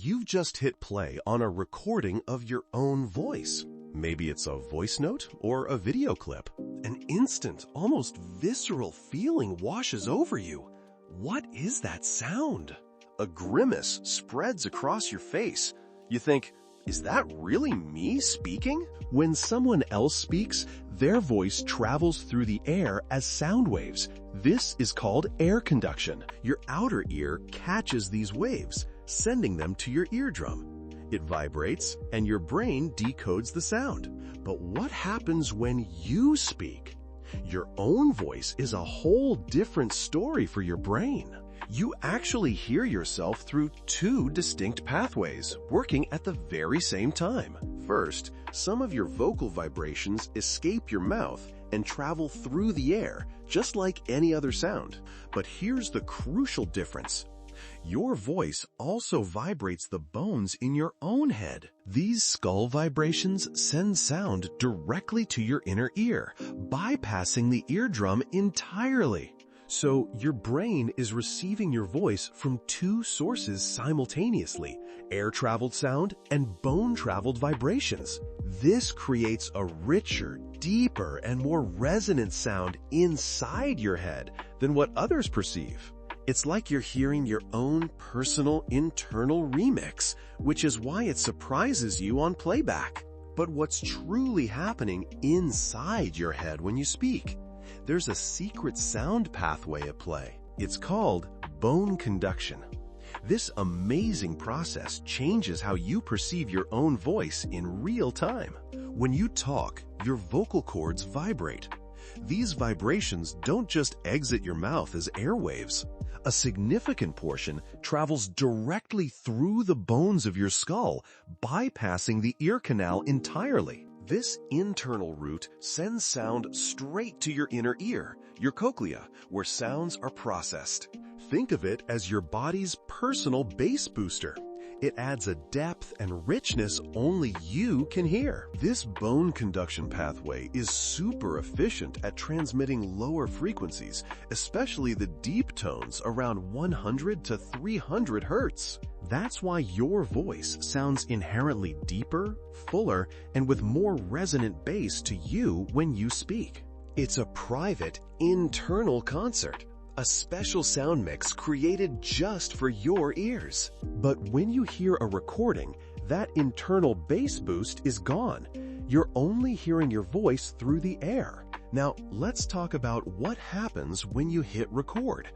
You've just hit play on a recording of your own voice. Maybe it's a voice note or a video clip. An instant, almost visceral feeling washes over you. What is that sound? A grimace spreads across your face. You think, is that really me speaking? When someone else speaks, their voice travels through the air as sound waves. This is called air conduction. Your outer ear catches these waves, sending them to your eardrum. It vibrates, and your brain decodes the sound. But what happens when you speak? Your own voice is a whole different story for your brain. You actually hear yourself through two distinct pathways, working at the very same time. First, some of your vocal vibrations escape your mouth and travel through the air, just like any other sound. But here's the crucial difference. Your voice also vibrates the bones in your own head. These skull vibrations send sound directly to your inner ear, bypassing the eardrum entirely. So your brain is receiving your voice from two sources simultaneously, air-traveled sound and bone-traveled vibrations. This creates a richer, deeper, and more resonant sound inside your head than what others perceive. It's like you're hearing your own personal internal remix, which is why it surprises you on playback. But what's truly happening inside your head when you speak? There's a secret sound pathway at play. It's called bone conduction. This amazing process changes how you perceive your own voice in real time. When you talk, your vocal cords vibrate. These vibrations don't just exit your mouth as airwaves. A significant portion travels directly through the bones of your skull, bypassing the ear canal entirely. This internal route sends sound straight to your inner ear, your cochlea, where sounds are processed. Think of it as your body's personal bass booster. It adds a depth and richness only you can hear. This bone conduction pathway is super efficient at transmitting lower frequencies, especially the deep tones around 100 to 300 hertz. That's why your voice sounds inherently deeper, fuller, and with more resonant bass to you when you speak. It's a private, internal concert. A special sound mix created just for your ears. But when you hear a recording, that internal bass boost is gone. You're only hearing your voice through the air. Now, let's talk about what happens when you hit record.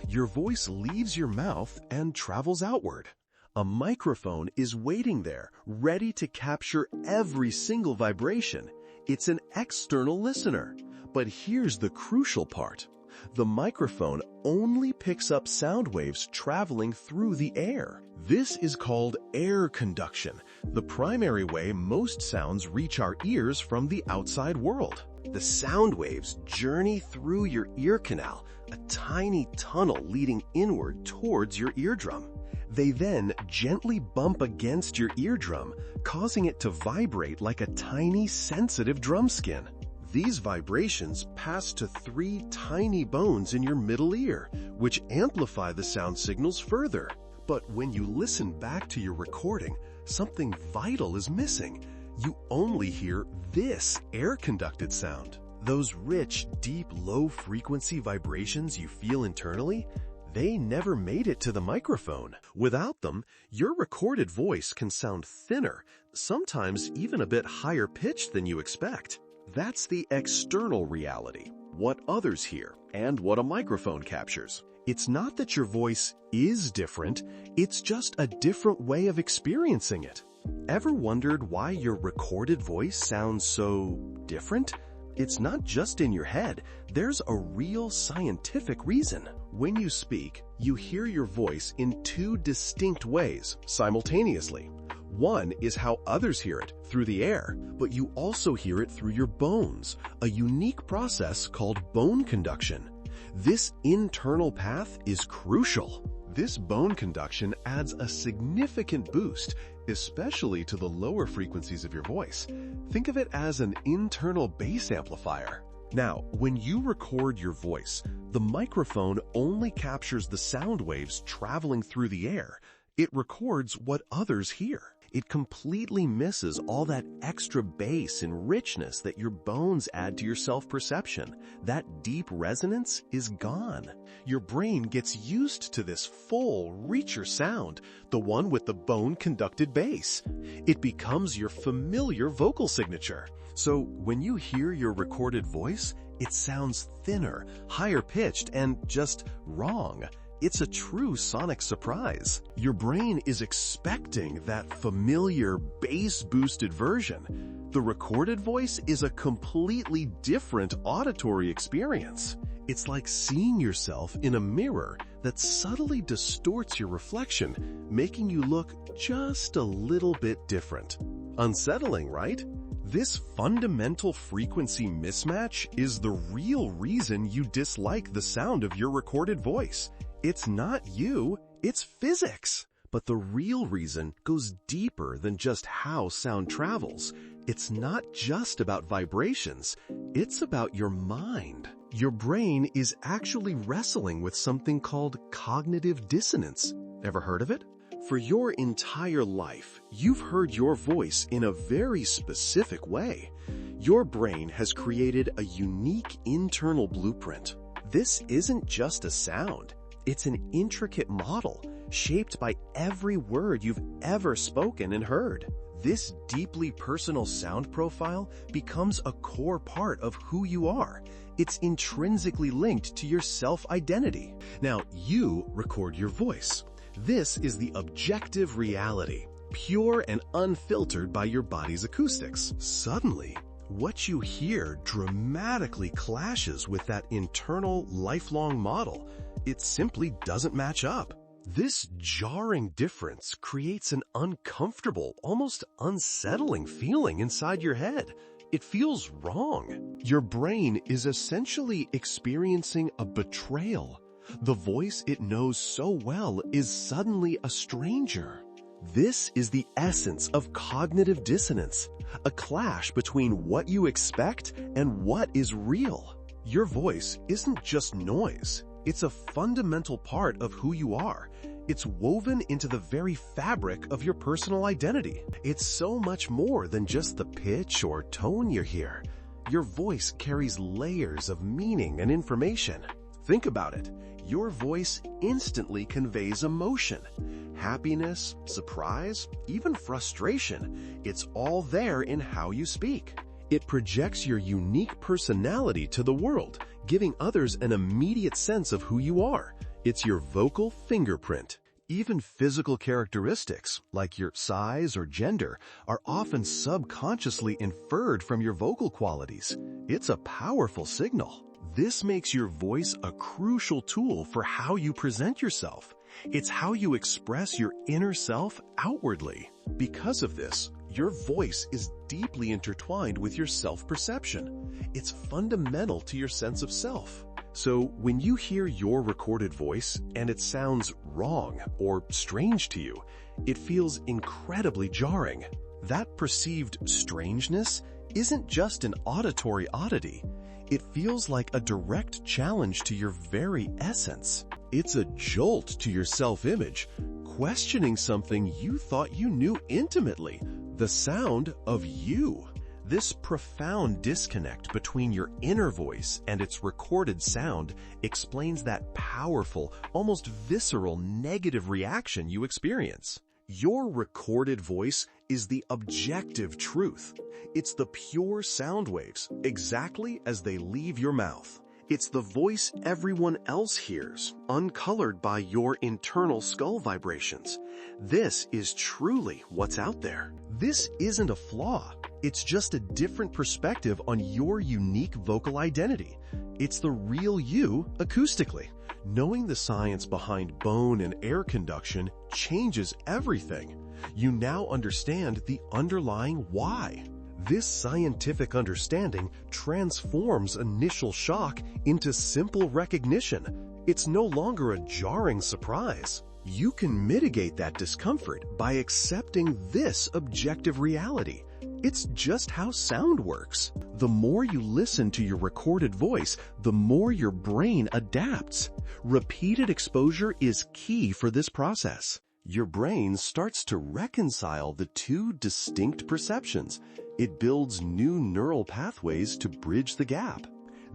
Your voice leaves your mouth and travels outward. A microphone is waiting there, ready to capture every single vibration. It's an external listener. But here's the crucial part. The microphone only picks up sound waves traveling through the air. This is called air conduction, the primary way most sounds reach our ears from the outside world. The sound waves journey through your ear canal, a tiny tunnel leading inward towards your eardrum. They then gently bump against your eardrum, causing it to vibrate like a tiny sensitive drum skin. These vibrations pass to three tiny bones in your middle ear, which amplify the sound signals further. But when you listen back to your recording, something vital is missing. You only hear this air-conducted sound. Those rich, deep, low-frequency vibrations you feel internally, they never made it to the microphone. Without them, your recorded voice can sound thinner, sometimes even a bit higher pitched than you expect. That's the external reality, what others hear, and what a microphone captures. It's not that your voice is different, it's just a different way of experiencing it. Ever wondered why your recorded voice sounds so different? It's not just in your head, there's a real scientific reason. When you speak, you hear your voice in two distinct ways, simultaneously. One is how others hear it, through the air, but you also hear it through your bones, a unique process called bone conduction. This internal path is crucial. This bone conduction adds a significant boost, especially to the lower frequencies of your voice. Think of it as an internal bass amplifier. Now, when you record your voice, the microphone only captures the sound waves traveling through the air, It records what others hear. It completely misses all that extra bass and richness that your bones add to your self-perception. That deep resonance is gone. Your brain gets used to this full, richer sound, the one with the bone-conducted bass. It becomes your familiar vocal signature. So when you hear your recorded voice, it sounds thinner, higher-pitched, and just wrong. It's a true sonic surprise. Your brain is expecting that familiar bass-boosted version. The recorded voice is a completely different auditory experience. It's like seeing yourself in a mirror that subtly distorts your reflection, making you look just a little bit different. Unsettling, right? This fundamental frequency mismatch is the real reason you dislike the sound of your recorded voice. It's not you, it's physics. But the real reason goes deeper than just how sound travels. It's not just about vibrations, it's about your mind. Your brain is actually wrestling with something called cognitive dissonance. Ever heard of it? For your entire life, you've heard your voice in a very specific way. Your brain has created a unique internal blueprint. This isn't just a sound. It's an intricate model shaped by every word you've ever spoken and heard. This deeply personal sound profile becomes a core part of who you are. It's intrinsically linked to your self-identity. Now, you record your voice. This is the objective reality, pure and unfiltered by your body's acoustics. Suddenly, what you hear dramatically clashes with that internal, lifelong model. It simply doesn't match up. This jarring difference creates an uncomfortable, almost unsettling feeling inside your head. It feels wrong. Your brain is essentially experiencing a betrayal. The voice it knows so well is suddenly a stranger. This is the essence of cognitive dissonance, a clash between what you expect and what is real. Your voice isn't just noise. It's a fundamental part of who you are. It's woven into the very fabric of your personal identity. It's so much more than just the pitch or tone you hear. Your voice carries layers of meaning and information. Think about it. Your voice instantly conveys emotion. Happiness, surprise, even frustration. It's all there in how you speak. It projects your unique personality to the world, giving others an immediate sense of who you are. It's your vocal fingerprint. Even physical characteristics, like your size or gender, are often subconsciously inferred from your vocal qualities. It's a powerful signal. This makes your voice a crucial tool for how you present yourself. It's how you express your inner self outwardly. Because of this, your voice is deeply intertwined with your self-perception. It's fundamental to your sense of self. So when you hear your recorded voice and it sounds wrong or strange to you, it feels incredibly jarring. That perceived strangeness isn't just an auditory oddity. It feels like a direct challenge to your very essence. It's a jolt to your self-image, questioning something you thought you knew intimately, the sound of you. This profound disconnect between your inner voice and its recorded sound explains that powerful, almost visceral negative reaction you experience. Your recorded voice is the objective truth. It's the pure sound waves, exactly as they leave your mouth. It's the voice everyone else hears, uncolored by your internal skull vibrations. This is truly what's out there. This isn't a flaw. It's just a different perspective on your unique vocal identity. It's the real you acoustically. Knowing the science behind bone and air conduction changes everything. You now understand the underlying why. This scientific understanding transforms initial shock into simple recognition. It's no longer a jarring surprise. You can mitigate that discomfort by accepting this objective reality. It's just how sound works. The more you listen to your recorded voice, the more your brain adapts. Repeated exposure is key for this process. Your brain starts to reconcile the two distinct perceptions. It builds new neural pathways to bridge the gap.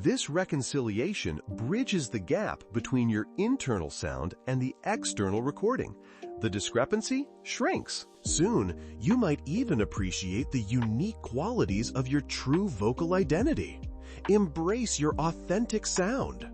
This reconciliation bridges the gap between your internal sound and the external recording. The discrepancy shrinks. Soon, you might even appreciate the unique qualities of your true vocal identity. Embrace your authentic sound.